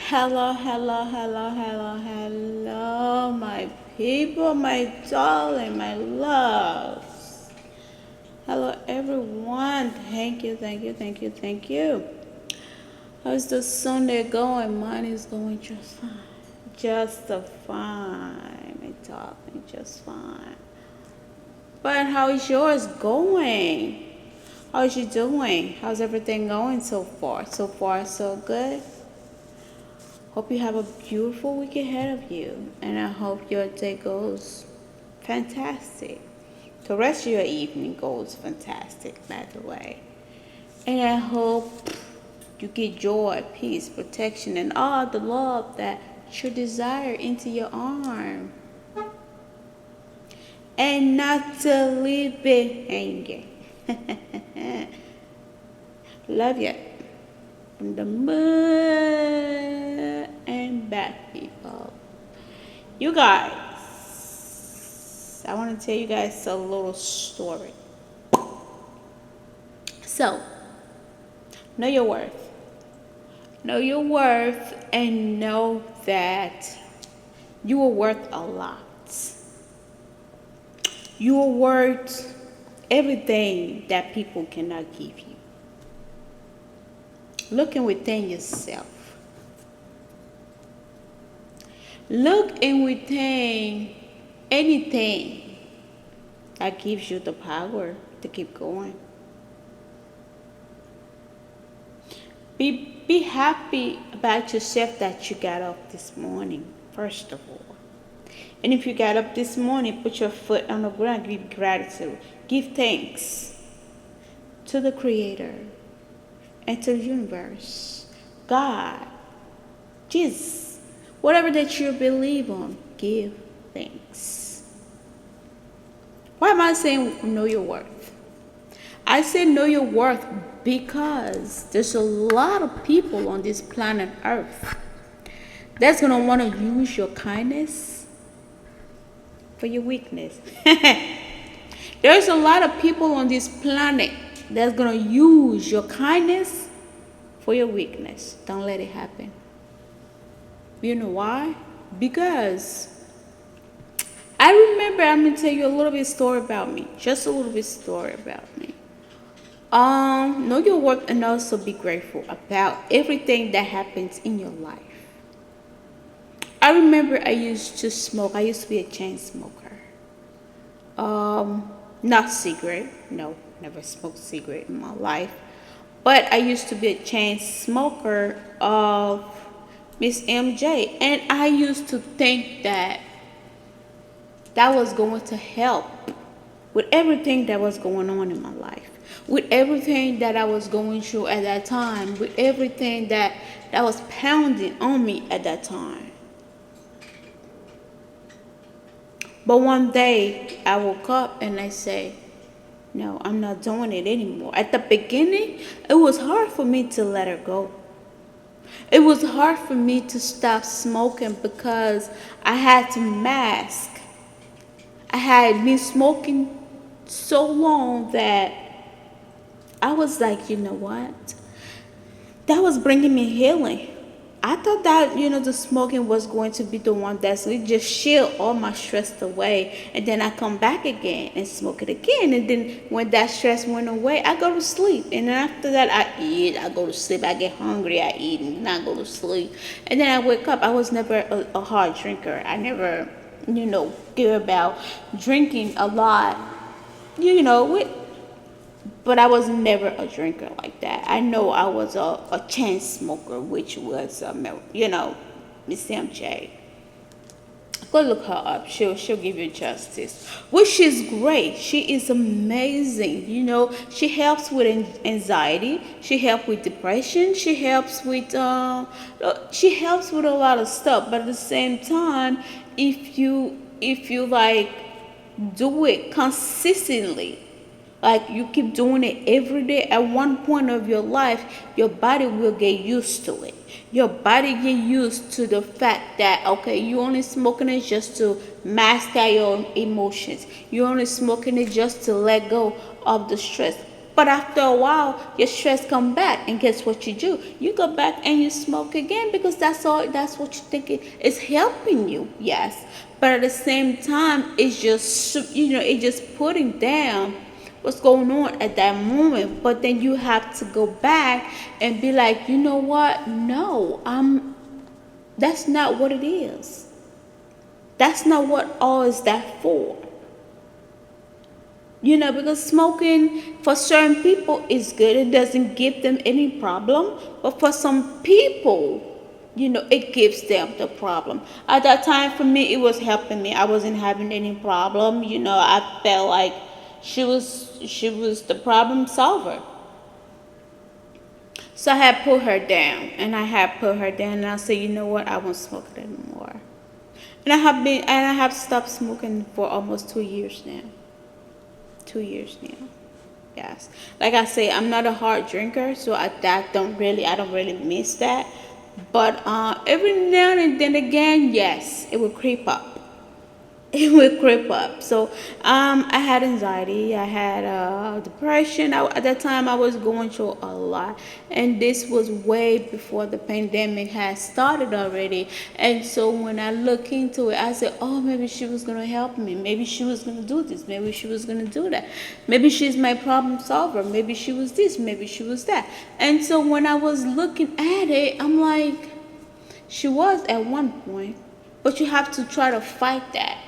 Hello, hello, hello, hello, hello, my people, my darling, my loves. Hello, everyone. Thank you, thank you, thank you, thank you. How's the Sunday going? Mine is going just fine. Just fine, my darling, just fine. But how is yours going? How's you doing? How's everything going so far? So far, so good. Hope you have a beautiful week ahead of you, and I hope your day goes fantastic. The rest of your evening goes fantastic, by the way. And I hope you get joy, peace, protection, and all the love that you desire into your arm. And not to leave it hanging. Love you. From the moon and back, people. You guys, I want to tell you guys a little story. So, know your worth. Know your worth and know that you are worth a lot. You are worth everything that people cannot give you. Looking within yourself. Look in within anything that gives you the power to keep going. Be happy about yourself that you got up this morning, first of all. And if you got up this morning, put your foot on the ground, give gratitude. Give thanks to the Creator and to the universe, God, Jesus, whatever that you believe on, give thanks. Why am I saying know your worth? I say know your worth because there's a lot of people on this planet Earth that's going to want to use your kindness for your weakness. There's a lot of people on this planet that's going to use your kindness for your weakness. Don't let it happen. You know why? Because I remember, I'm going to tell you a little bit story about me. Just a little bit story about me. Know your worth and also be grateful about everything that happens in your life. I remember I used to smoke. I used to be a chain smoker. Not cigarette. No, never smoked cigarette in my life. But I used to be a chain smoker of Miss MJ. And I used to think that that was going to help with everything that was going on in my life. With everything that I was going through at that time. With everything that was pounding on me at that time. But one day I woke up and I said, no, I'm not doing it anymore. At the beginning, it was hard for me to let her go. It was hard for me to stop smoking because I had to mask. I had been smoking so long that I was like, you know what? That was bringing me healing. I thought that, the smoking was going to be the one that's going to just shield all my stress away. And then I come back again and smoke it again. And then when that stress went away, I go to sleep. And then after that, I eat, I go to sleep. I get hungry, I eat, and then I go to sleep. And then I wake up. I was never a hard drinker. I never, care about drinking a lot, but I was never a drinker like that. I know I was a chain smoker, which was, Miss MJ. Go look her up. She'll give you justice. Which is great. She is amazing. She helps with anxiety. She helps with depression. She helps with a lot of stuff. But at the same time, if you like do it consistently, like you keep doing it every day, at one point of your life, your body will get used to it. Your body get used to the fact that, okay, you only smoking it just to mask out your emotions. You only smoking it just to let go of the stress. But after a while, your stress come back, and guess what you do? You go back and you smoke again because that's all. That's what you think is helping you. Yes, but at the same time, it's just it's just putting down what's going on at that moment. But then you have to go back and be like, you know what? No, That's not what it is. That's not what all is that for. Because smoking for certain people is good. It doesn't give them any problem. But for some people, it gives them the problem. At that time, for me, it was helping me. I wasn't having any problem. I felt like she was the problem solver. So I had put her down, and I said, you know what, I won't smoke it anymore. And I have stopped smoking for almost 2 years now. 2 years now. Yes. Like I say, I'm not a hard drinker, so I don't really miss that. But every now and then again, yes, it will creep up. It would creep up. So I had anxiety, I had depression. At that time, I was going through a lot, and this was way before the pandemic had started already. And so when I look into it, I said, oh, maybe she was going to help me, maybe she was going to do this, maybe she was going to do that, maybe she's my problem solver, maybe she was this, maybe she was that. And so when I was looking at it, I'm like, she was at one point, but you have to try to fight that.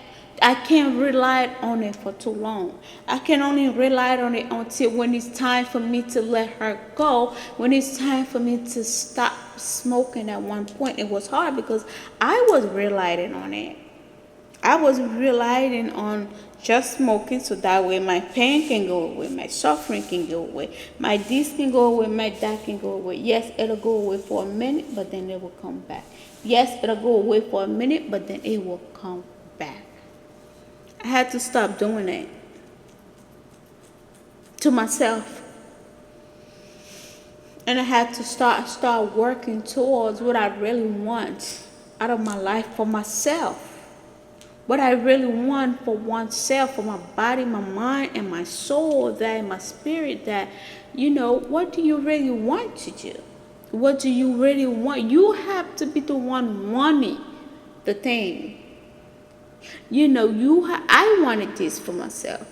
I can't rely on it for too long. I can only rely on it until when it's time for me to let her go, when it's time for me to stop smoking. At one point, it was hard because I was relying on it. I was relying on just smoking so that way my pain can go away, my suffering can go away, my this can go away, my that can go away. Yes, it'll go away for a minute, but then it will come back. Yes, it'll go away for a minute, but then it will come back. I had to stop doing it to myself. And I had to start working towards what I really want out of my life for myself. What I really want for oneself, for my body, my mind, and my soul, that my spirit, what do you really want to do? What do you really want? You have to be the one wanting the thing. I wanted this for myself.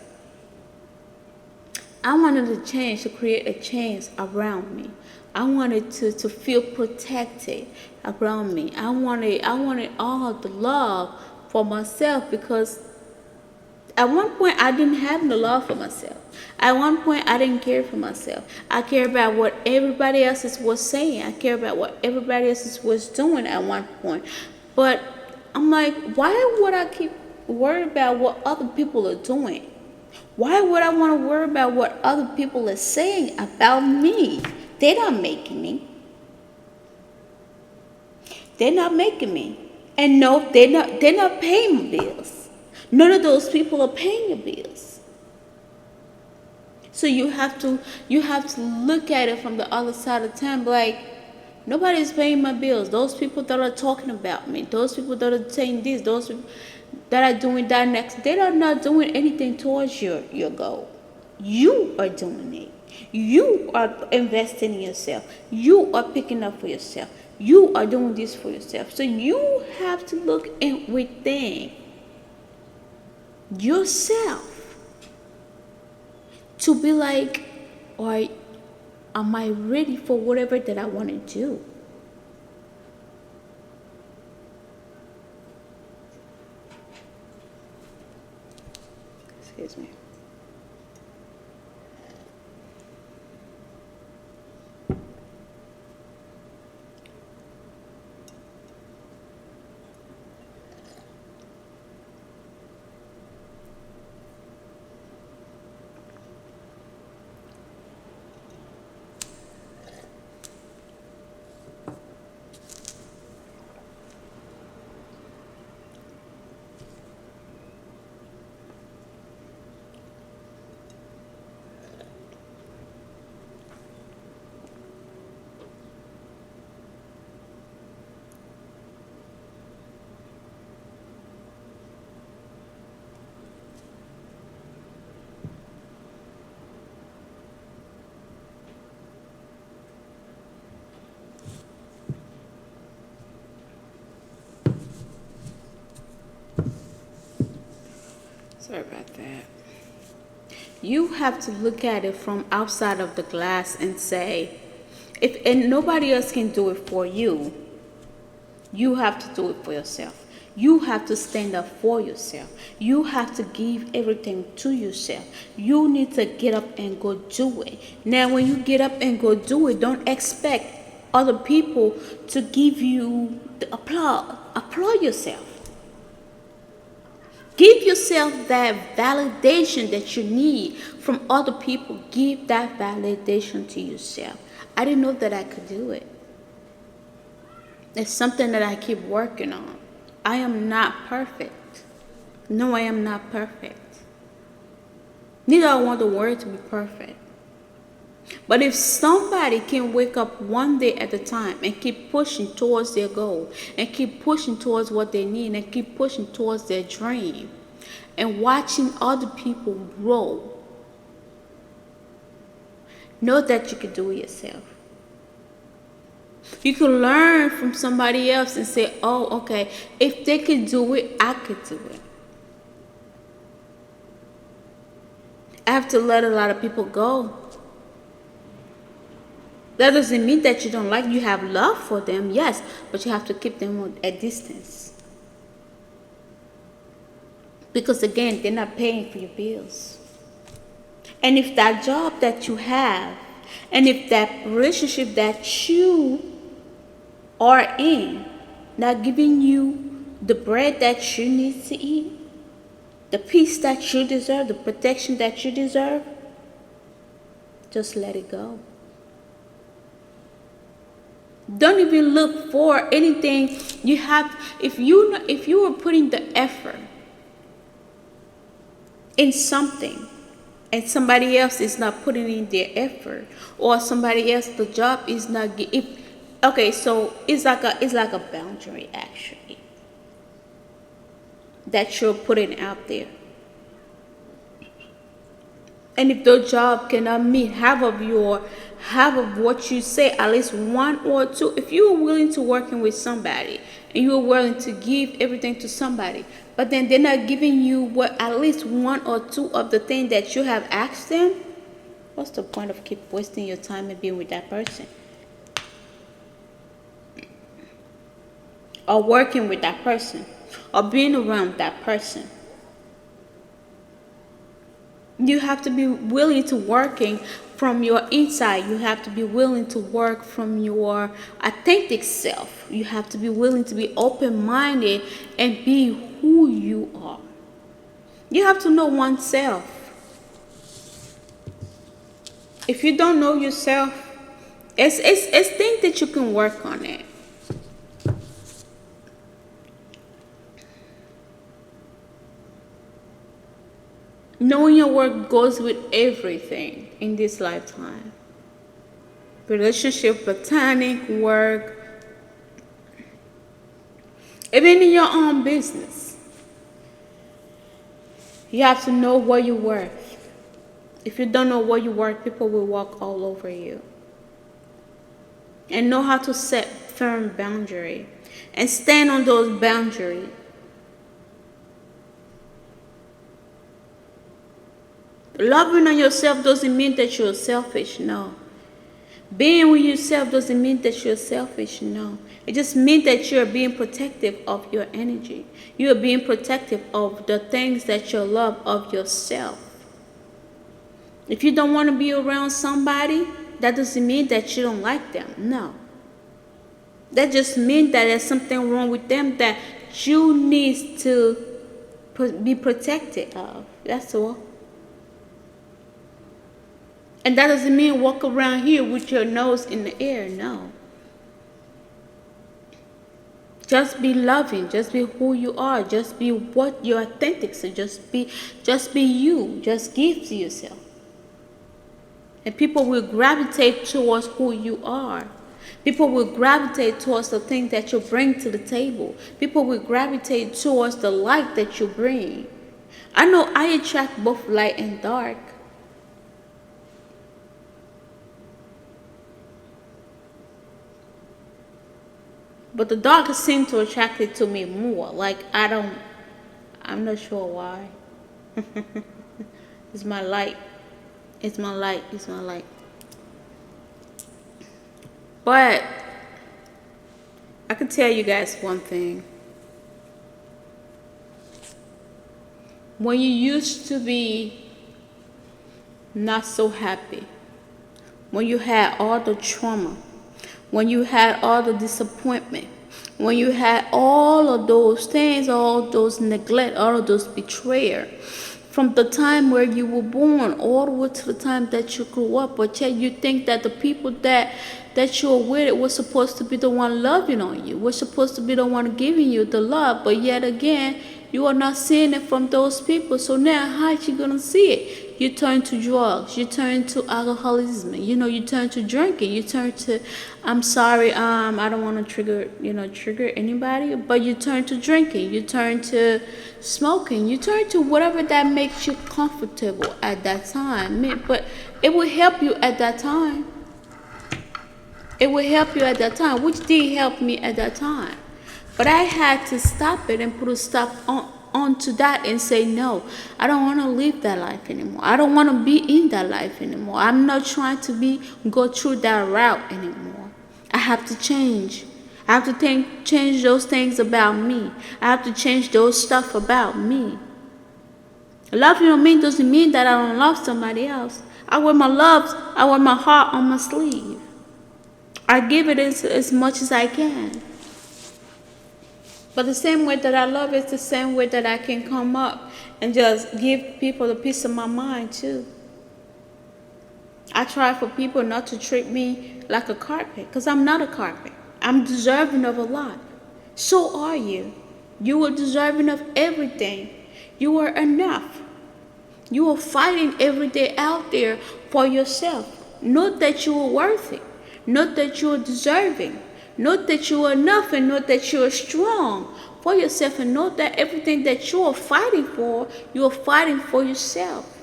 I wanted a change, to create a change around me. I wanted to feel protected around me. I wanted all the love for myself, because at one point I didn't have no love for myself. At one point I didn't care for myself. I cared about what everybody else was saying. I cared about what everybody else was doing at one point. But I'm like, why would I keep worried about what other people are doing? Why would I want to worry about what other people are saying about me? They're not making me. They're not making me. And no, they're not paying my bills. None of those people are paying your bills. So you have to look at it from the other side of town, like, nobody's paying my bills. Those people that are talking about me, those people that are saying this, those people that are doing that next, they are not doing anything towards your goal. You are doing it. You are investing in yourself. You are picking up for yourself. You are doing this for yourself. So you have to look within yourself to be like, or am I ready for whatever that I want to do? Excuse me. Sorry about that. You have to look at it from outside of the glass and say, if and nobody else can do it for you, you have to do it for yourself. You have to stand up for yourself. You have to give everything to yourself. You need to get up and go do it. Now, when you get up and go do it, don't expect other people to give you the applause. Applaud yourself. Give yourself that validation that you need from other people. Give that validation to yourself. I didn't know that I could do it. It's something that I keep working on. I am not perfect. No, I am not perfect. Neither I want the world to be perfect. But if somebody can wake up one day at a time and keep pushing towards their goal, and keep pushing towards what they need, and keep pushing towards their dream, and watching other people grow, know that you can do it yourself. You can learn from somebody else and say, oh, okay, if they can do it, I could do it. I have to let a lot of people go. That doesn't mean that you don't like, you have love for them, yes, but you have to keep them at distance. Because again, they're not paying for your bills. And if that job that you have, and if that relationship that you are in, not giving you the bread that you need to eat, the peace that you deserve, the protection that you deserve, just let it go. Don't even look for anything you have. If you are putting the effort in something and somebody else is not putting in their effort, or somebody else the job is not okay, so it's like a boundary actually that you're putting out there. And if the job cannot meet half of what you say, at least one or two, if you are willing to working with somebody and you are willing to give everything to somebody, but then they're not giving you at least one or two of the things that you have asked them, what's the point of keep wasting your time and being with that person? Or working with that person, or being around that person. You have to be willing to working from your inside. You have to be willing to work from your authentic self. You have to be willing to be open-minded and be who you are. You have to know oneself. If you don't know yourself, it's things that you can work on it. Knowing your work goes with everything in this lifetime. Relationship, platonic, work, even in your own business. You have to know what you're worth. If you don't know what you're worth, people will walk all over you. And know how to set firm boundaries and stand on those boundaries. Loving on yourself doesn't mean that you're selfish, no. Being with yourself doesn't mean that you're selfish, no. It just means that you're being protective of your energy. You're being protective of the things that you love of yourself. If you don't want to be around somebody, that doesn't mean that you don't like them, no. That just means that there's something wrong with them that you need to be protected of. That's all. And that doesn't mean walk around here with your nose in the air, no. Just be loving, just be who you are, just be what you're authentic, so just be you, just give to yourself. And people will gravitate towards who you are. People will gravitate towards the things that you bring to the table. People will gravitate towards the light that you bring. I know I attract both light and dark. But the dark seems to attract it to me more. Like, I'm not sure why. It's my light. It's my light. It's my light. But I can tell you guys one thing. When you used to be not so happy, when you had all the trauma, when you had all the disappointment, when you had all of those things, all those neglect, all of those betrayal, from the time where you were born all the way to the time that you grew up, but yet you think that the people that you were with were supposed to be the one loving on you, were supposed to be the one giving you the love, but yet again, you are not seeing it from those people. So now how are you gonna see it? You turn to drugs, you turn to alcoholism, you turn to drinking, you turn to, I'm sorry, I don't want to trigger anybody, but you turn to drinking, you turn to smoking, you turn to whatever that makes you comfortable at that time. But it will help you at that time. It will help you at that time, which did help me at that time. But I had to stop it and put a stop onto that and say, no, I don't want to live that life anymore. I don't want to be in that life anymore. I'm not trying to go through that route anymore. I have to change. I have to change those things about me. I have to change those stuff about me. Loving on me doesn't mean that I don't love somebody else. I wear my heart on my sleeve. I give it as much as I can. But the same way that I love is the same way that I can come up and just give people a piece of my mind too. I try for people not to treat me like a carpet, because I'm not a carpet. I'm deserving of a lot. So are you. You are deserving of everything. You are enough. You are fighting every day out there for yourself. Not that you are worthy. Not that you are deserving. Know that you are enough, and know that you are strong for yourself, and know that everything that you are fighting for, you are fighting for yourself.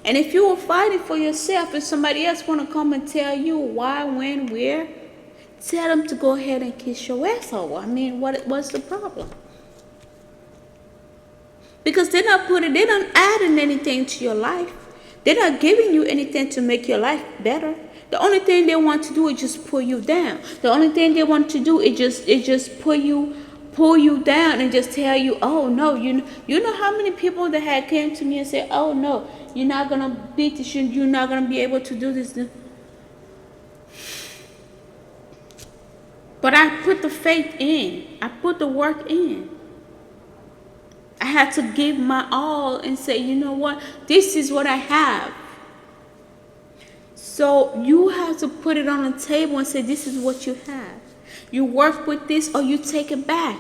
And if you are fighting for yourself and somebody else want to come and tell you why, when, where, tell them to go ahead and kiss your asshole. I mean, what's the problem? Because they're not adding anything to your life. They're not giving you anything to make your life better. The only thing they want to do is just pull you down. The only thing they want to do is just pull you down and just tell you, oh no, you know how many people that had came to me and said, oh no, you're not gonna beat this, you're not gonna be able to do this. But I put the faith in. I put the work in. I had to give my all and say, you know what, this is what I have. So you have to put it on the table and say, this is what you have. You work with this or you take it back.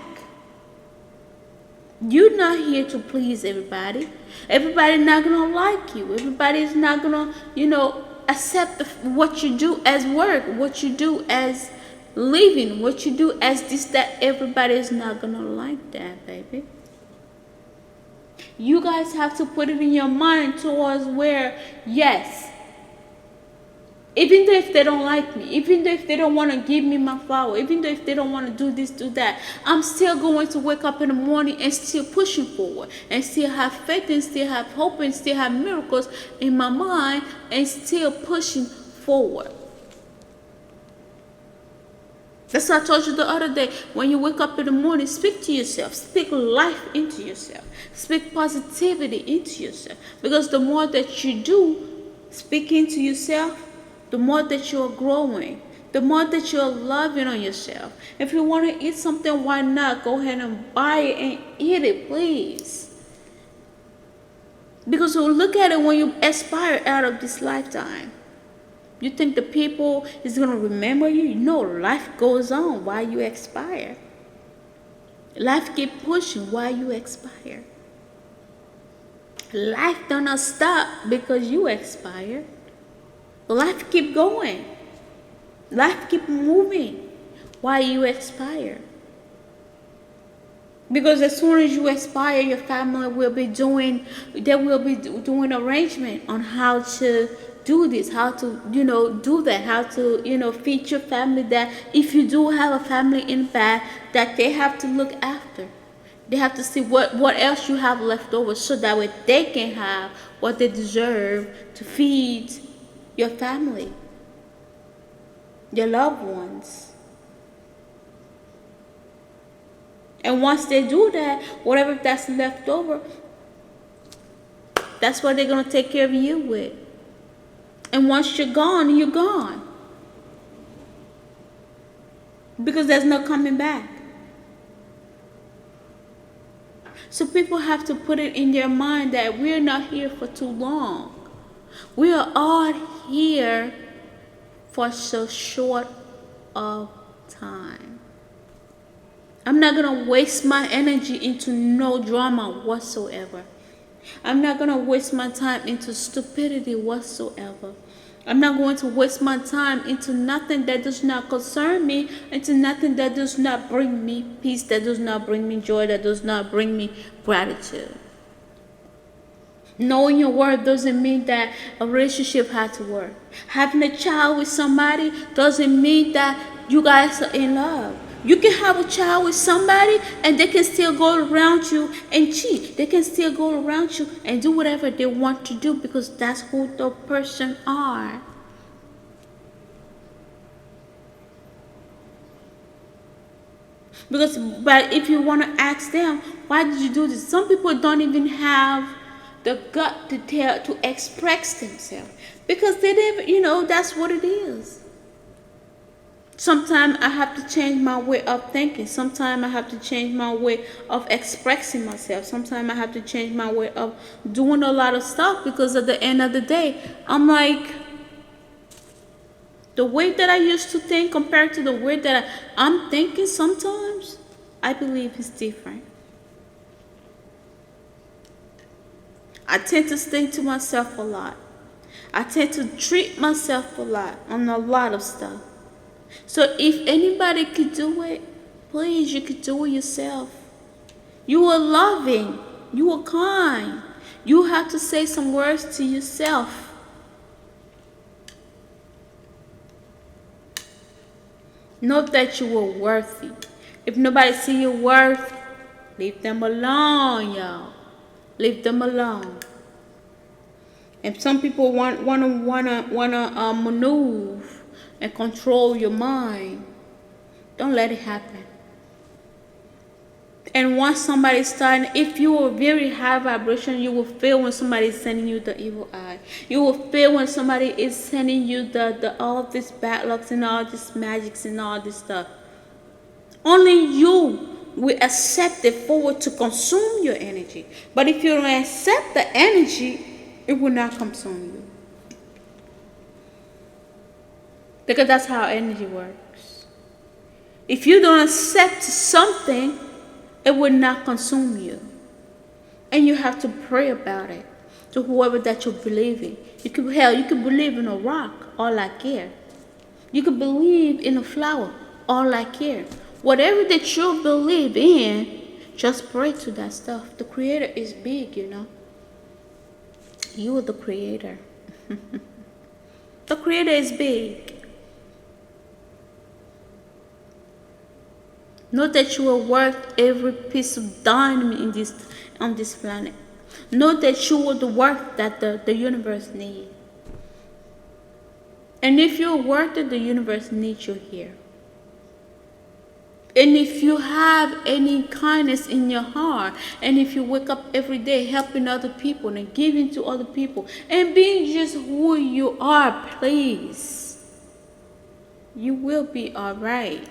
You're not here to please everybody. Everybody's not going to like you. Everybody's not going to, accept what you do as work, what you do as living, what you do as this, that. Everybody is not going to like that, baby. You guys have to put it in your mind towards where, yes, even though if they don't like me, even though if they don't want to give me my flower, even though if they don't want to do this, do that, I'm still going to wake up in the morning and still pushing forward, and still have faith, and still have hope, and still have miracles in my mind, and still pushing forward. That's what I told you the other day. When you wake up in the morning, speak to yourself. Speak life into yourself. Speak positivity into yourself. Because the more that you do speak into yourself, the more that you're growing, the more that you're loving on yourself. If you want to eat something, why not go ahead and buy it and eat it, please? Because look at it when you expire out of this lifetime. You think the people is going to remember you? No, life goes on while you expire. Life keep pushing while you expire. Life do not stop because you expire. Life keep going. Life keep moving while you expire. Because as soon as you expire, your family will be doing arrangement on how to do this, how to, do that, how to, feed your family, that if you do have a family in back, that they have to look after. They have to see what else you have left over so that way they can have what they deserve to feed your family, your loved ones. And once they do that, whatever that's left over, that's what they're going to take care of you with. And once you're gone, you're gone. Because there's no coming back. So people have to put it in their mind that we're not here for too long. We are all here for so short of time. I'm not going to waste my energy into no drama whatsoever. I'm not going to waste my time into stupidity whatsoever. I'm not going to waste my time into nothing that does not concern me, into nothing that does not bring me peace, that does not bring me joy, that does not bring me gratitude. Knowing your worth doesn't mean that a relationship has to work. Having a child with somebody doesn't mean that you guys are in love. You can have a child with somebody and they can still go around you and cheat. They can still go around you and do whatever they want to do because that's who the person are. But if you want to ask them, why did you do this? Some people don't even have the gut to express themselves because they didn't, that's what it is. Sometimes I have to change my way of thinking. Sometimes I have to change my way of expressing myself. Sometimes I have to change my way of doing a lot of stuff because at the end of the day, I'm like, the way that I used to think compared to the way that I'm thinking sometimes, I believe it's different. I tend to think to myself a lot. I tend to treat myself a lot on a lot of stuff. So if anybody could do it, please, you could do it yourself. You are loving. You are kind. You have to say some words to yourself. Know that you are worthy. If nobody see your worth, leave them alone, y'all. Leave them alone. And some people wanna maneuver and control your mind. Don't let it happen. And once somebody's starting, if you are very high vibration, you will feel when somebody is sending you the evil eye. You will feel when somebody is sending you the all of these bad lucks and all this magics and all this stuff. Only you will accept it forward to consume your energy. But if you don't accept the energy, it will not consume you. Because that's how energy works. If you don't accept something, it will not consume you. And you have to pray about it to whoever that you believe in. You could believe in a rock, all I care. You could believe in a flower, all I care. Whatever that you believe in, just pray to that stuff. The creator is big, You are the creator. The creator is big. Know that you are worth every piece of diamond on this planet. Know that you are the worth that the universe needs. And if you're worth it, the universe needs you here. And if you have any kindness in your heart, and if you wake up every day helping other people and giving to other people, and being just who you are, please, you will be all right.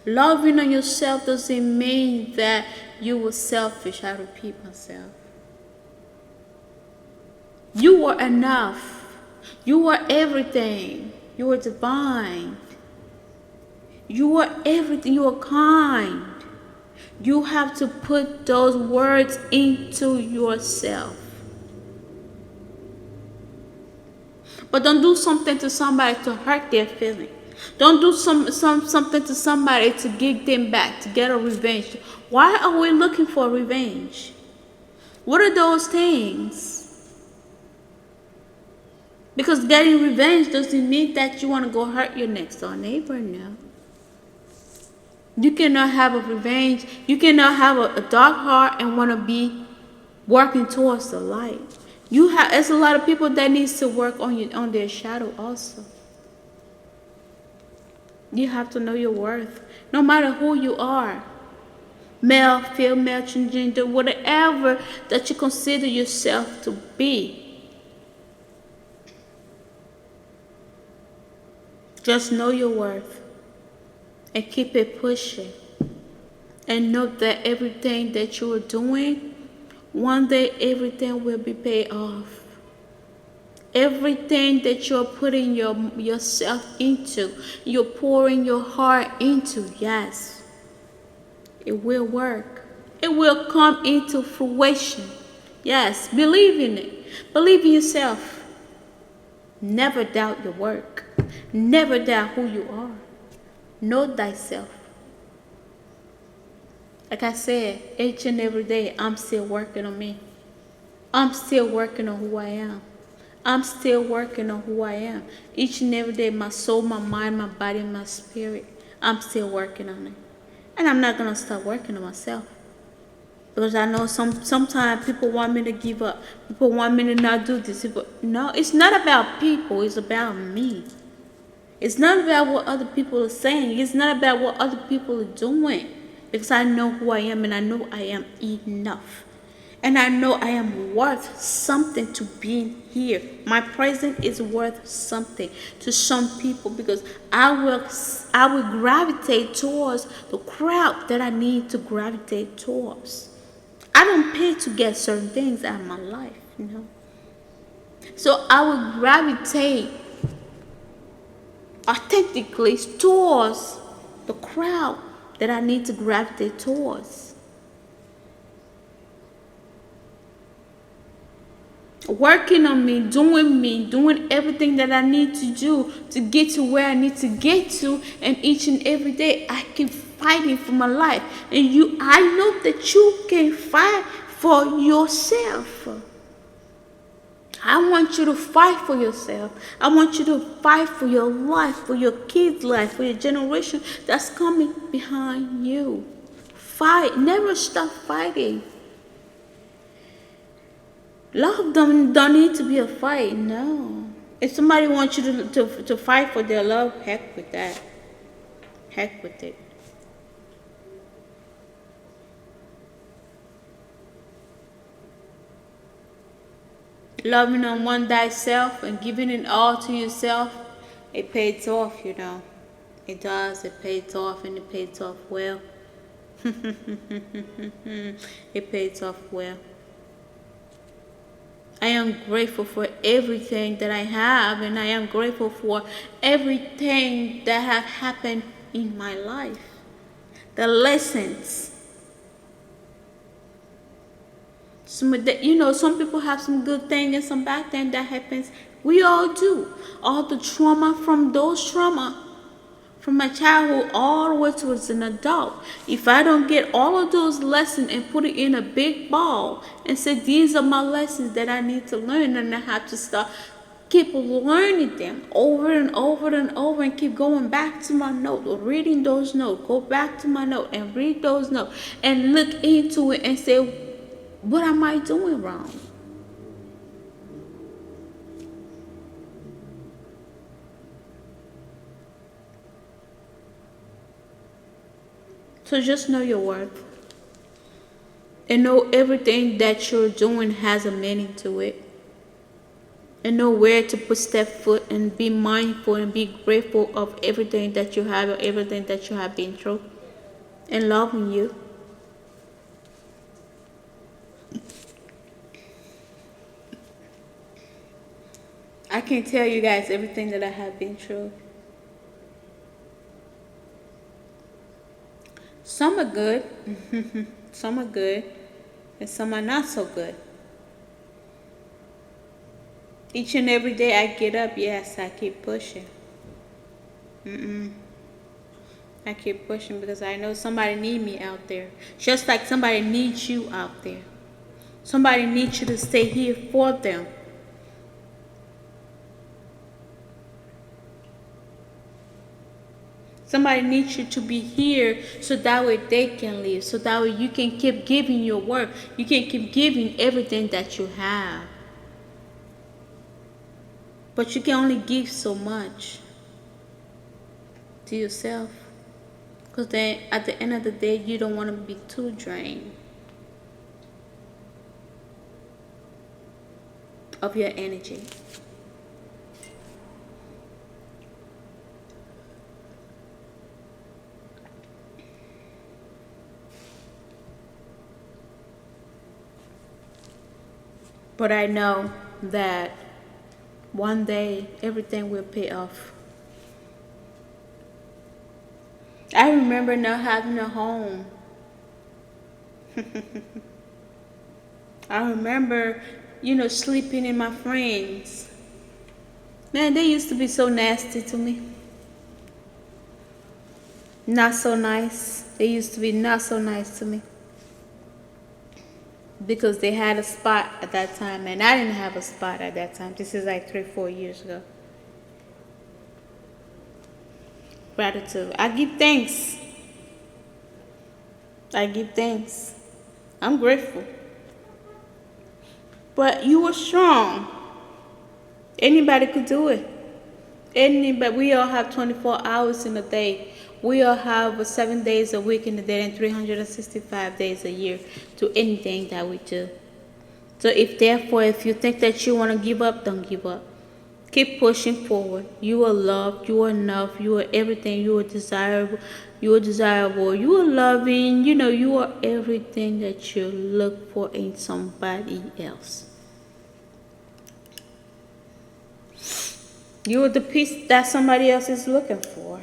Loving on yourself doesn't mean that you were selfish. I repeat myself. You are enough. You are everything. You are divine. You are everything. You are kind. You have to put those words into yourself. But don't do something to somebody to hurt their feelings. Don't do something to somebody to get them back, to get a revenge. Why are we looking for revenge? What are those things? Because getting revenge doesn't mean that you want to go hurt your next door neighbor now. You cannot have a revenge. You cannot have a dark heart and want to be working towards the light. You have. There's a lot of people that needs to work on their shadow also. You have to know your worth, no matter who you are, male, female, transgender, whatever that you consider yourself to be. Just know your worth and keep it pushing. And know that everything that you are doing, one day everything will be paid off. Everything that you're putting yourself into, you're pouring your heart into, yes, it will work. It will come into fruition. Yes, believe in it. Believe in yourself. Never doubt your work. Never doubt who you are. Know thyself. Like I said, each and every day, I'm still working on me. I'm still working on who I am. I'm still working on who I am. Each and every day, my soul, my mind, my body, and my spirit, I'm still working on it. And I'm not going to stop working on myself. Because I know sometimes people want me to give up. People want me to not do this. No, it's not about people. It's about me. It's not about what other people are saying. It's not about what other people are doing. Because I know who I am and I know I am enough. And I know I am worth something to being here. My presence is worth something to some people because I will gravitate towards the crowd that I need to gravitate towards. I don't pay to get certain things out of my life, you know. So I will gravitate authentically towards the crowd that I need to gravitate towards. Working on me, doing everything that I need to do to get to where I need to get to, and each and every day I keep fighting for my life. And I know that you can fight for yourself. I want you to fight for yourself. I want you to fight for your life, for your kids' life, for your generation that's coming behind you. Fight. Never stop fighting. Love don't need to be a fight, no. If somebody wants you to fight for their love, heck with that. Heck with it. Loving on one thyself and giving it all to yourself, it pays off, you know. It does. It pays off, and it pays off well. It pays off well. I am grateful for everything that I have, and I am grateful for everything that have happened in my life. The lessons. Some people have some good things and some bad things that happens. We all do. All the trauma from from my childhood all the way to as an adult. If I don't get all of those lessons and put it in a big ball and say these are my lessons that I need to learn, and I have to keep learning them over and over and over and keep going back to my note or reading those notes, go back to my note and read those notes and look into it and say, what am I doing wrong? So just know your worth. And know everything that you're doing has a meaning to it. And know where to step foot and be mindful and be grateful of everything that you have or everything that you have been through. And loving you. I can't tell you guys everything that I have been through. Some are good, some are good, and some are not so good. Each and every day I get up, yes, I keep pushing. I keep pushing because I know somebody needs me out there. Just like somebody needs you out there. Somebody needs you to stay here for them. Somebody needs you to be here so that way they can live. So that way you can keep giving your work. You can keep giving everything that you have. But you can only give so much to yourself. Because then at the end of the day, you don't want to be too drained of your energy. But I know that one day everything will pay off. I remember not having a home. I remember, sleeping in my friends. Man, they used to be so nasty to me. Not so nice. They used to be not so nice to me. Because they had a spot at that time, and I didn't have a spot at that time. This is like 3-4 years ago. Gratitude. I give thanks. I give thanks. I'm grateful. But you were strong. Anybody could do it. Anybody. We all have 24 hours in a day. We all have 7 days a week in a day and 365 days a year to anything that we do. So if you think that you want to give up, don't give up. Keep pushing forward. You are loved. You are enough. You are everything. You are desirable. You are desirable. You are loving. You are everything that you look for in somebody else. You are the piece that somebody else is looking for.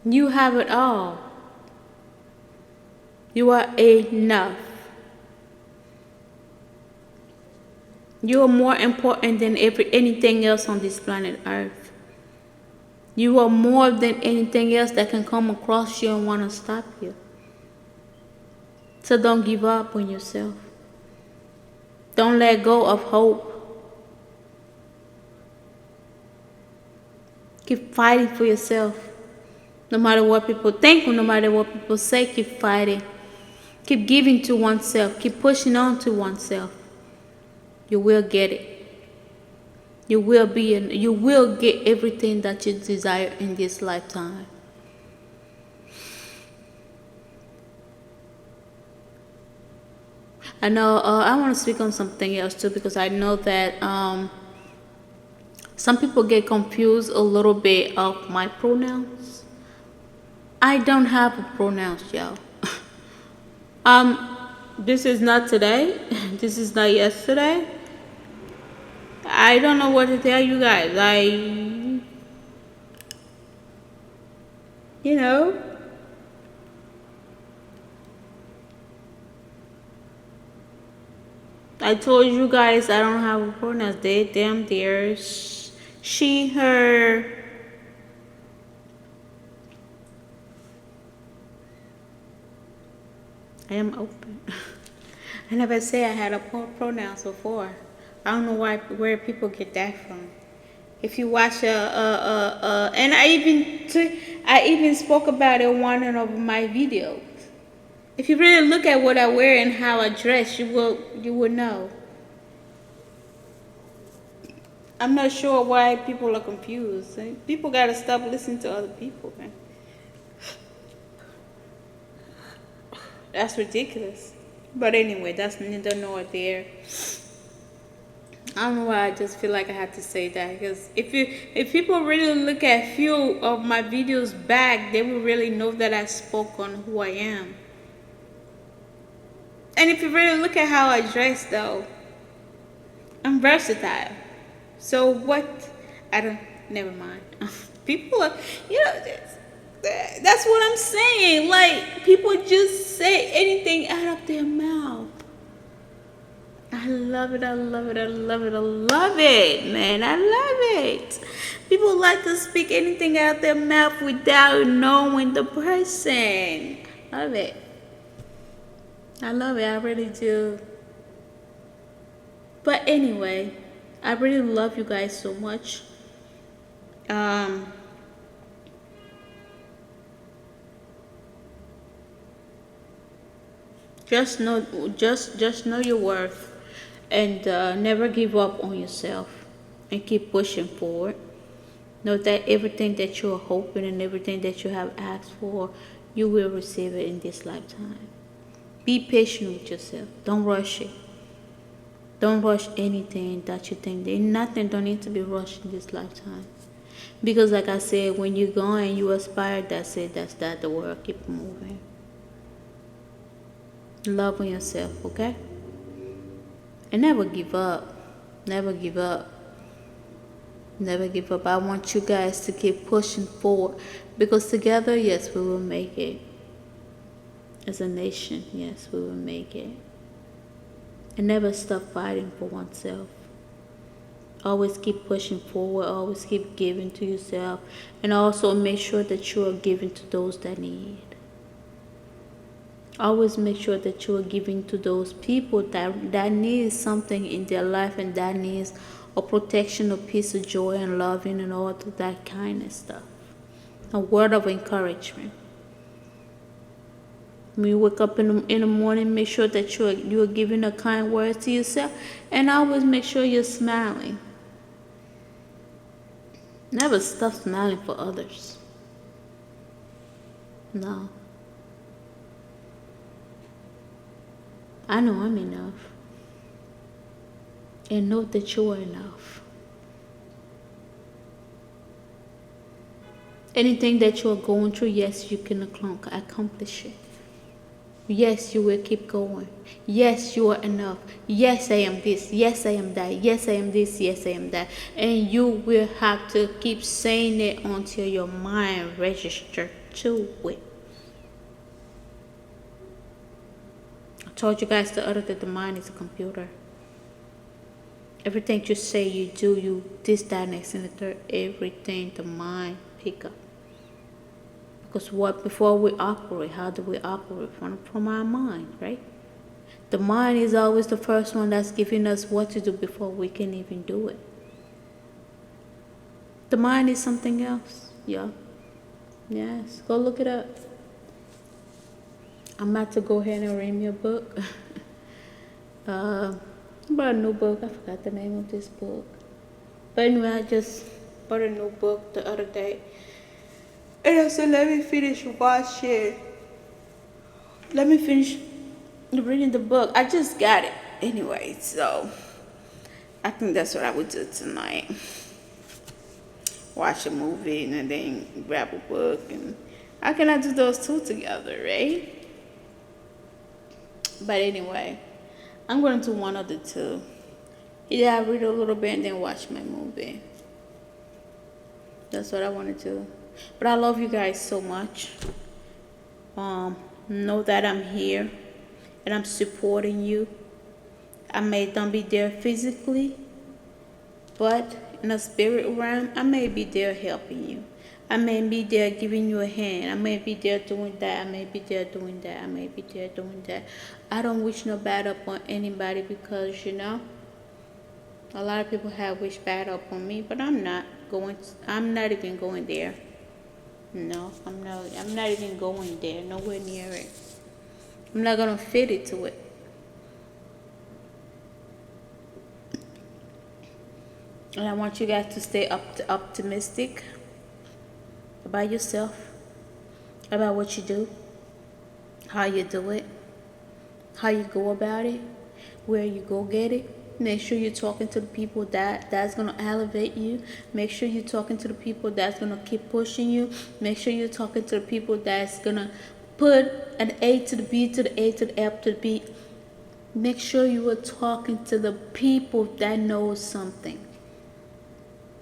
You have it all. You are enough. You are more important than anything else on this planet Earth. You are more than anything else that can come across you and want to stop you. So don't give up on yourself. Don't let go of hope. Keep fighting for yourself. No matter what people think or no matter what people say, keep fighting. Keep giving to oneself. Keep pushing on to oneself. You will get it. You will get everything that you desire in this lifetime. I know I want to speak on something else too, because I know that some people get confused a little bit of my pronouns. I don't have a pronouns, y'all. This is not today. This is not yesterday. I don't know what to tell you guys. I told you guys I don't have a pronouns. They, them, theirs, she, her. I am open. I never say I had a pronouns before. I don't know where people get that from. If you watch and I even spoke about it in one of my videos. If you really look at what I wear and how I dress, you will know. I'm not sure why people are confused. People gotta stop listening to other people, man. That's ridiculous. But anyway, that's neither nor there. I don't know why I just feel like I have to say that, because if people really look at few of my videos back, they will really know that I spoke on who I am. And if you really look at how I dress, though, I'm versatile. So what? Never mind. People are, that's what I'm saying. Like, people just say anything out of their mouth. I love it, I love it, I love it, I love it, man. I love it. People like to speak anything out of their mouth without knowing the person. I love it. I love it, I really do. But anyway, I really love you guys so much. Um, just know your worth, and never give up on yourself, and keep pushing forward. Know that everything that you're hoping and everything that you have asked for, you will receive it in this lifetime. Be patient with yourself. Don't rush it. Don't rush anything that you think. Nothing don't need to be rushed in this lifetime. Because like I said, when you're going, you aspire, that's it. That's that the world. Keep moving. Love on yourself, okay? And never give up. Never give up. Never give up. I want you guys to keep pushing forward. Because together, yes, we will make it. As a nation, yes, we will make it. And never stop fighting for oneself. Always keep pushing forward. Always keep giving to yourself. And also make sure that you are giving to those that need. Always make sure that you are giving to those people that need something in their life, and that needs a protection, a peace, of joy, and loving, and all of that kind of stuff. A word of encouragement. When you wake up in the morning, make sure that you are giving a kind word to yourself, and always make sure you're smiling. Never stop smiling for others. No. I know I'm enough. And know that you are enough. Anything that you are going through, yes, you can accomplish it. Yes, you will keep going. Yes, you are enough. Yes, I am this. Yes, I am that. Yes, I am this. Yes, I am that. And you will have to keep saying it until your mind registers to it. I told you guys the other day, the mind is a computer. Everything you say, you do, you this, that, next, and the third, everything the mind pick up. Because before we operate, how do we operate? From our mind, right? The mind is always the first one that's giving us what to do before we can even do it. The mind is something else, yeah. Yes, go look it up. I'm about to go ahead and read me a book. Bought a new book. I forgot the name of this book. But anyway, I just bought a new book the other day. And I said, let me finish watching. Let me finish reading the book. I just got it anyway, so I think that's what I would do tonight. Watch a movie and then grab a book. And how can I do those two together, right? But anyway, I'm going to do one of the two. Either I read a little bit and then watch my movie. That's what I want to do. But I love you guys so much. Know that I'm here and I'm supporting you. I may not be there physically, but in the spirit realm, I may be there helping you. I may be there giving you a hand. I may be there doing that. I may be there doing that. I may be there doing that. I don't wish no bad upon anybody because, a lot of people have wished bad upon me, but I'm not even going there. No, I'm not even going there. Nowhere near it. I'm not gonna fit into it. And I want you guys to stay optimistic about yourself, about what you do, how you do it, how you go about it, where you go get it. Make sure you're talking to the people that's going to elevate you. Make sure you're talking to the people that's going to keep pushing you. Make sure you're talking to the people that's going to put an A to the B to the A to the F to the B. Make sure you are talking to the people that know something.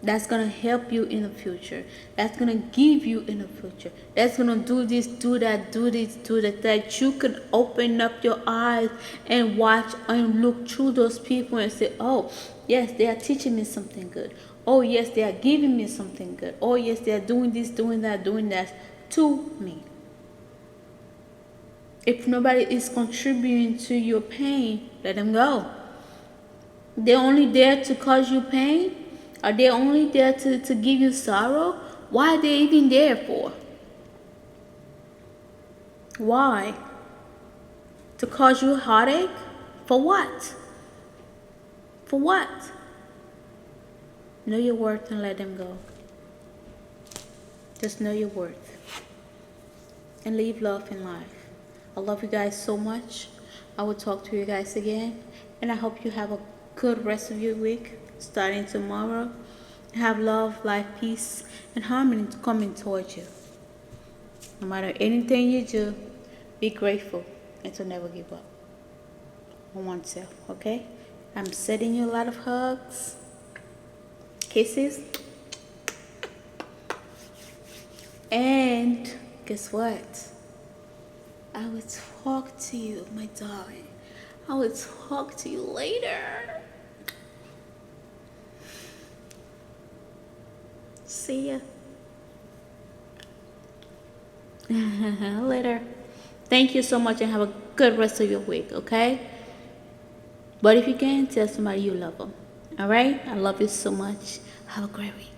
That's going to help you in the future. That's going to give you in the future. That's going to do this, do that, do this, do that. That you can open up your eyes and watch and look through those people and say, oh, yes, they are teaching me something good. Oh, yes, they are giving me something good. Oh, yes, they are doing this, doing that to me. If nobody is contributing to your pain, let them go. They're only there to cause you pain? Are they only there to give you sorrow? Why are they even there for? Why? To cause you heartache? For what? For what? Know your worth and let them go. Just know your worth. And live love in life. I love you guys so much. I will talk to you guys again. And I hope you have a good rest of your week, starting tomorrow. Have love, life, peace, and harmony coming towards you. No matter anything you do, be grateful and to never give up on oneself, okay? I'm sending you a lot of hugs, kisses, and guess what? I will talk to you, my darling. I will talk to you later. See ya. Later. Thank you so much and have a good rest of your week, okay? But if you can, tell somebody you love them. All right? I love you so much. Have a great week.